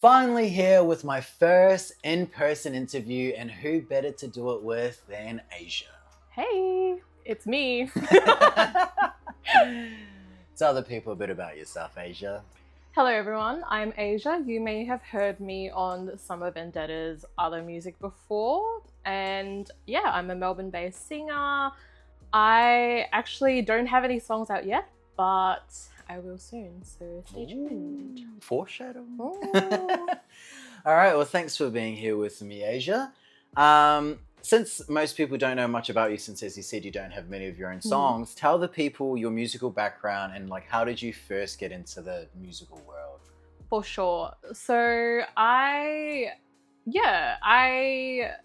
Finally here with my first in-person interview, and who better to do it with than Asia. Hey, it's me. Tell the people a bit about yourself, Asia. Hello everyone, I'm Asia. You may have heard me on some of Vendetta's other music before. And yeah, I'm a Melbourne-based singer. I actually don't have any songs out yet, but I will soon, so stay tuned. Foreshadow. Ooh. All right, well, thanks for being here with me, Asia. Since most people don't know much about you, since as you said you don't have many of your own songs, tell the people your musical background and like how did you first get into the musical world? For sure. So I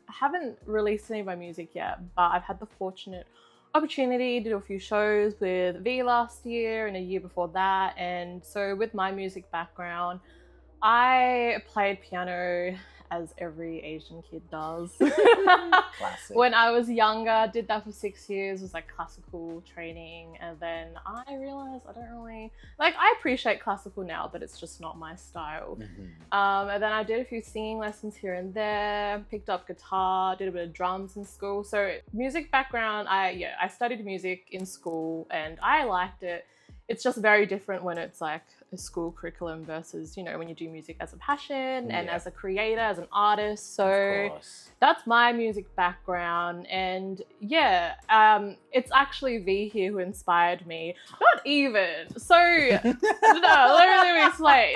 haven't released any of my music yet, but I've had the fortunate opportunity to do a few shows with V last year and a year before that. And so with my music background, I played piano as every Asian kid does. Classic. When I was younger, did that for 6 years, was like classical training, and then I realized I don't really I appreciate classical now, but it's just not my style. And then I did a few singing lessons here and there, picked up guitar, did a bit of drums in school. So music background, I studied music in school and I liked it. It's just very different when it's like a school curriculum versus, you know, when you do music as a passion and as a creator, as an artist. So that's my music background. And yeah, it's actually V here who inspired me. Not even. So, no, let me explain.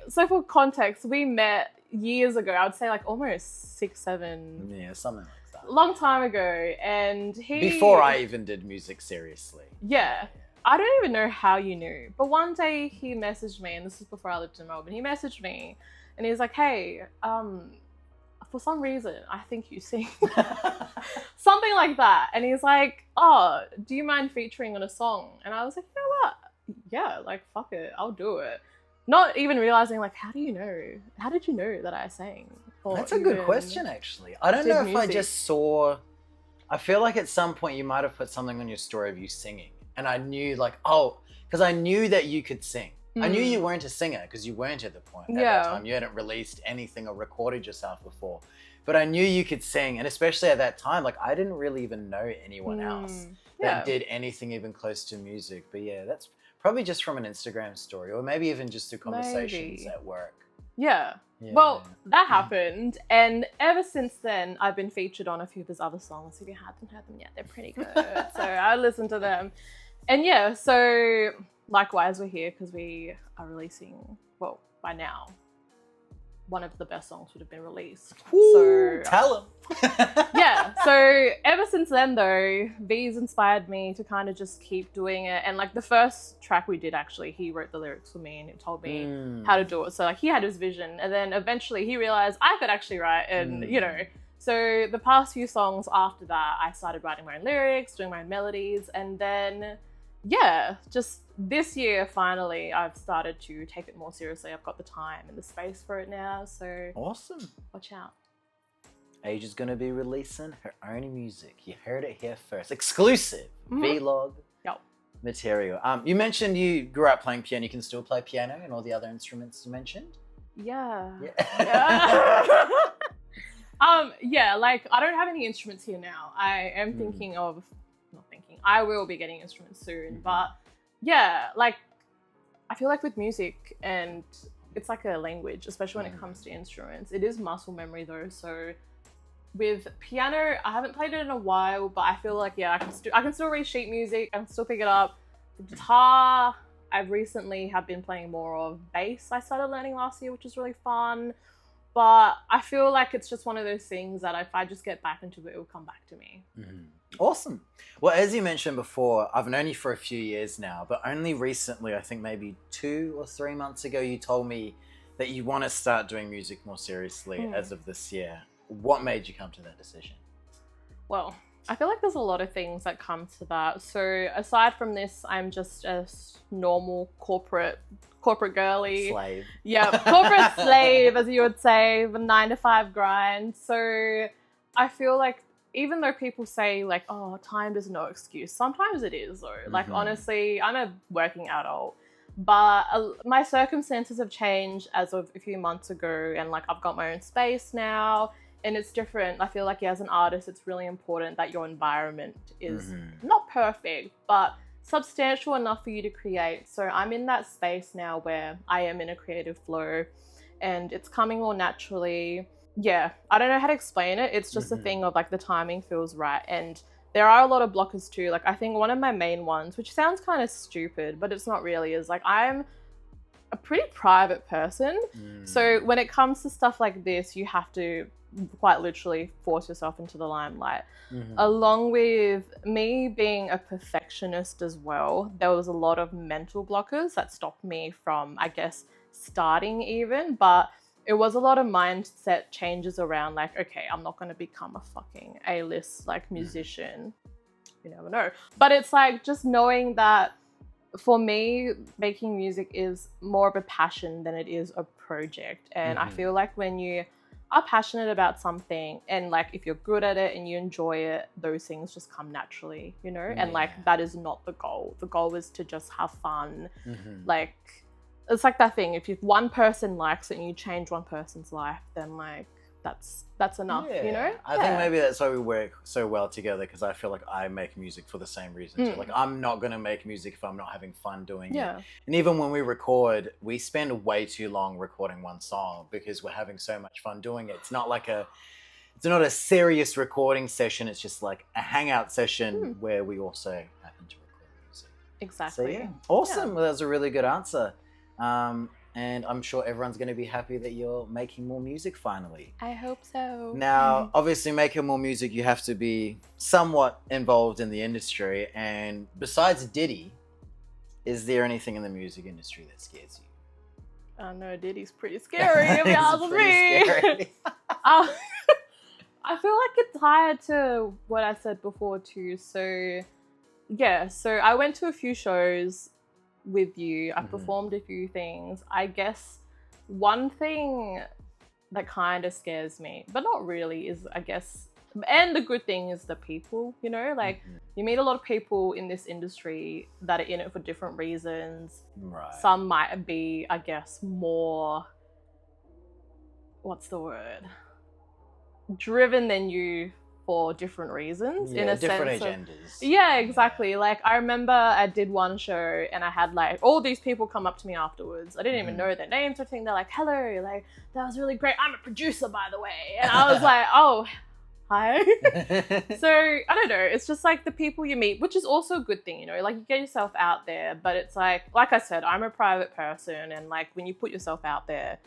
So for context, we met years ago. I would say like almost 6, 7. Yeah, something like that. Long time ago. And before I even did music seriously. Yeah. I don't even know how you knew, but one day he messaged me, and this is before I lived in Melbourne. He messaged me and he's like, hey, for some reason, I think you sing. Something like that. And he's like, oh, do you mind featuring on a song? And I was like, you know what? Yeah, like, fuck it. I'll do it. Not even realizing, like, how do you know? How did you know that I sang? That's a good question, actually. I don't know if I just saw... I feel like at some point you might have put something on your story of you singing. And I knew like, oh, because I knew that you could sing. I knew you weren't a singer because you weren't at the point at that time. You hadn't released anything or recorded yourself before. But I knew you could sing. And especially at that time, like I didn't really even know anyone else that did anything even close to music. But yeah, that's probably just from an Instagram story or maybe even just through conversations at work. Yeah. Well, that happened, and ever since then, I've been featured on a few of his other songs. If you haven't heard them yet, they're pretty good. So I listen to them. And yeah, so likewise, we're here because we are releasing, well, by now, one of the best songs would have been released. Ooh, so tell him. Yeah, so ever since then though, V's inspired me to kind of just keep doing it. And like the first track we did, actually, he wrote the lyrics for me and he told me how to do it. So like he had his vision, and then eventually he realized I could actually write, and you know, so the past few songs after that, I started writing my own lyrics, doing my own melodies, and then yeah, just this year, finally, I've started to take it more seriously. I've got the time and the space for it now, so... Awesome. Watch out. Asia's going to be releasing her own music. You heard it here first. Exclusive vlog material. You mentioned you grew up playing piano. You can still play piano and all the other instruments you mentioned? Yeah. Yeah. Yeah, like, I don't have any instruments here now. I am thinking of... I will be getting instruments soon, but yeah, like I feel like with music, and it's like a language, especially when it comes to instruments, it is muscle memory though. So with piano, I haven't played it in a while, but I feel like I can still read sheet music, I can still pick it up. The guitar, I recently have been playing more of bass. I started learning last year, which is really fun. But I feel like it's just one of those things that if I just get back into it, it will come back to me. Awesome. Well, as you mentioned before, I've known you for a few years now, but only recently, I think maybe 2 or 3 months ago, you told me that you want to start doing music more seriously as of this year. What made you come to that decision? Well, I feel like there's a lot of things that come to that. So aside from this, I'm just a normal corporate girly. Slave. Yeah, corporate slave, as you would say, the 9-to-5 grind. So I feel like even though people say like, oh, time is no excuse, sometimes it is though. Like honestly, I'm a working adult. But my circumstances have changed as of a few months ago, and like I've got my own space now, and it's different. I feel like as an artist, it's really important that your environment is not perfect, but substantial enough for you to create. So I'm in that space now where I am in a creative flow, and it's coming all naturally. Yeah, I don't know how to explain it. It's just a thing of like the timing feels right, and there are a lot of blockers too. Like I think one of my main ones, which sounds kind of stupid, but it's not really, is like I'm a pretty private person. So when it comes to stuff like this, you have to quite literally force yourself into the limelight. Along with me being a perfectionist as well, there was a lot of mental blockers that stopped me from, I guess, starting even. But it was a lot of mindset changes around like, okay, I'm not going to become a fucking A-list like musician. You never know. But it's like just knowing that for me, making music is more of a passion than it is a project. And I feel like when you are passionate about something and like if you're good at it and you enjoy it, those things just come naturally, you know? And like that is not the goal. The goal is to just have fun. Like it's like that thing, if one person likes it and you change one person's life, then like that's enough, you know? I think maybe that's why we work so well together, because I feel like I make music for the same reason too. Like I'm not gonna make music if I'm not having fun doing it. And even when we record, we spend way too long recording one song because we're having so much fun doing it. It's not a serious recording session, it's just like a hangout session where we also happen to record music. Exactly. So yeah, awesome. Well, that was a really good answer. And I'm sure everyone's going to be happy that you're making more music finally. I hope so. Now, obviously making more music, you have to be somewhat involved in the industry. And besides Diddy, is there anything in the music industry that scares you? No, Diddy's pretty scary, if you ask me. I feel like it's tied to what I said before too. So yeah, so I went to a few shows with you. I performed a few things. I guess one thing that kind of scares me, but not really, is I guess, and the good thing is the people, you know, like you meet a lot of people in this industry that are in it for different reasons. Some might be, I guess, more, what's the word, driven than you for different reasons, in a different sense agendas. Yeah, exactly. Like I remember I did one show and I had like all these people come up to me afterwards. I didn't even know their names or anything. They're like, hello, like that was really great. I'm a producer, by the way. And I was like, oh, hi. So I don't know. It's just like the people you meet, which is also a good thing, you know, like you get yourself out there, but it's like I said, I'm a private person, and like when you put yourself out there,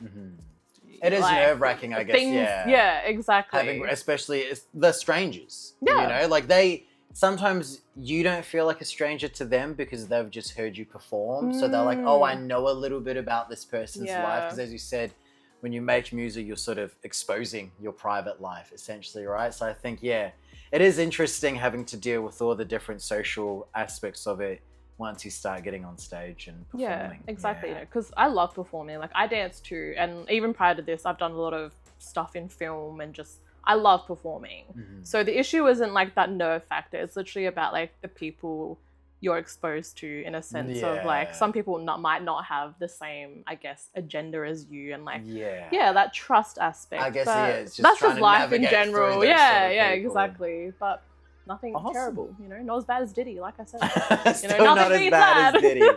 it is like, nerve-wracking, I guess. Yeah, exactly. Especially the strangers. You know, like sometimes you don't feel like a stranger to them because they've just heard you perform. So they're like, oh, I know a little bit about this person's life. Because as you said, when you make music, you're sort of exposing your private life, essentially, right? So I think, it is interesting having to deal with all the different social aspects of it once you start getting on stage and performing. Yeah, exactly. Because I love performing. Like I dance too, and even prior to this, I've done a lot of stuff in film, and just I love performing. So the issue isn't like that nerve factor. It's literally about like the people you're exposed to, in a sense of like some people might not have the same, I guess, agenda as you, and like that trust aspect. I guess it's just that's just life in general. Exactly. But nothing awesome. Terrible, you know, not as bad as Diddy, like I said. You know, not as bad as Diddy.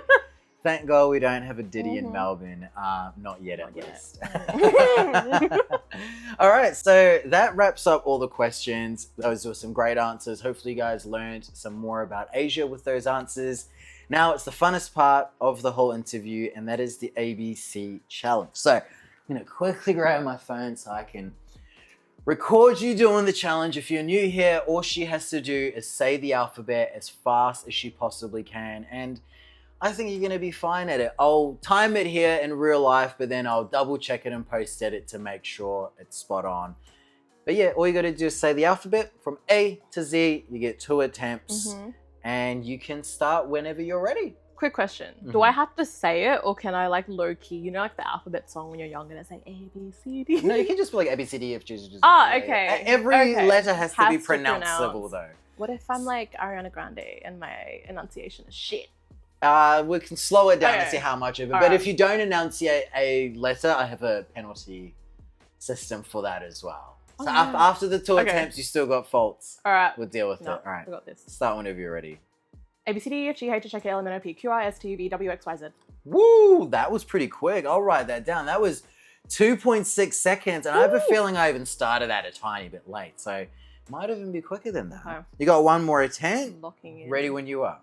Thank God we don't have a Diddy in Melbourne. Not yet, at least. All right, so that wraps up all the questions. Those were some great answers. Hopefully you guys learned some more about Asia with those answers. Now it's the funnest part of the whole interview, and that is the ABC challenge. So I'm going to quickly grab my phone so I can record you doing the challenge. If you're new here, all she has to do is say the alphabet as fast as she possibly can, and I think you're going to be fine at it. I'll time it here in real life, but then I'll double check it and post edit to make sure it's spot on. But yeah, all you got to do is say the alphabet from A to Z. You get 2 attempts, and you can start whenever you're ready. Quick question. Do I have to say it, or can I like low key, you know, like the alphabet song when you're young and it's like A, B, C, D? No, you can just be like A, B, C, D, F, G, H, I, J. Okay. Every letter has to be pronounceable though. What if I'm like Ariana Grande and my enunciation is shit? We can slow it down and Okay. see how much of it. All But right. if you don't enunciate a letter, I have a penalty system for that as well. So Oh, no. after the two Okay. attempts, you still got faults. All right. We'll deal with No, it. All right. I got this. Start whenever you're ready. A, B, C, D, E, F, G, H, I, J, K, L, M, N, O, P, Q, R, S, T, U, V, W, X, Y, Z. Woo! That was pretty quick. I'll write that down. That was 2.6 seconds. And I have a feeling I even started at a tiny bit late. So it might even be quicker than that. Okay. You got one more attempt. Locking in. Ready when you are.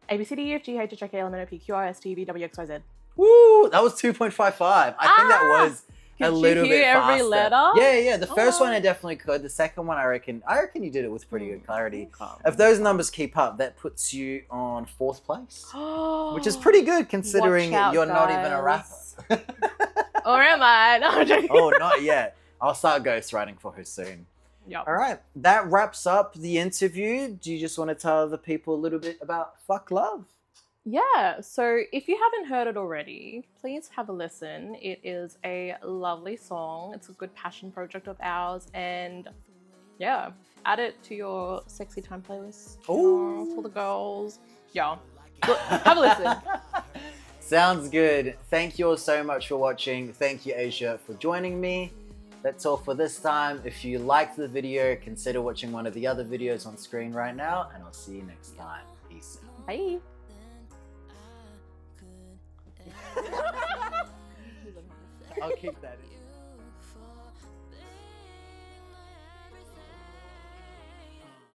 A, B, C, D, E, F, G, H, I, J, K, L, M, N, O, P, Q, R, S, T, U, V, W, X, Y, Z. Woo! That was 2.55. I think that was a Could you little hear bit faster. every letter? Yeah. The first one Oh. I definitely could. The second one I reckon you did it with pretty good clarity. Okay. If those numbers keep up, that puts you on 4th place, which is pretty good considering Watch out, you're not even a rapper. guys. Or am I? No, I'm joking. Oh, not yet. I'll start ghostwriting for her soon. Yep. All right, that wraps up the interview. Do you just want to tell the people a little bit about Fuck Love? Yeah, so if you haven't heard it already, please have a listen. It is a lovely song. It's a good passion project of ours, and yeah, add it to your sexy time playlist for the girls. Yeah, look, have a listen. Sounds good. Thank you all so much for watching. Thank you, Asia, for joining me. That's all for this time. If you liked the video, consider watching one of the other videos on screen right now, and I'll see you next time. Peace out. Bye. I'll keep that in.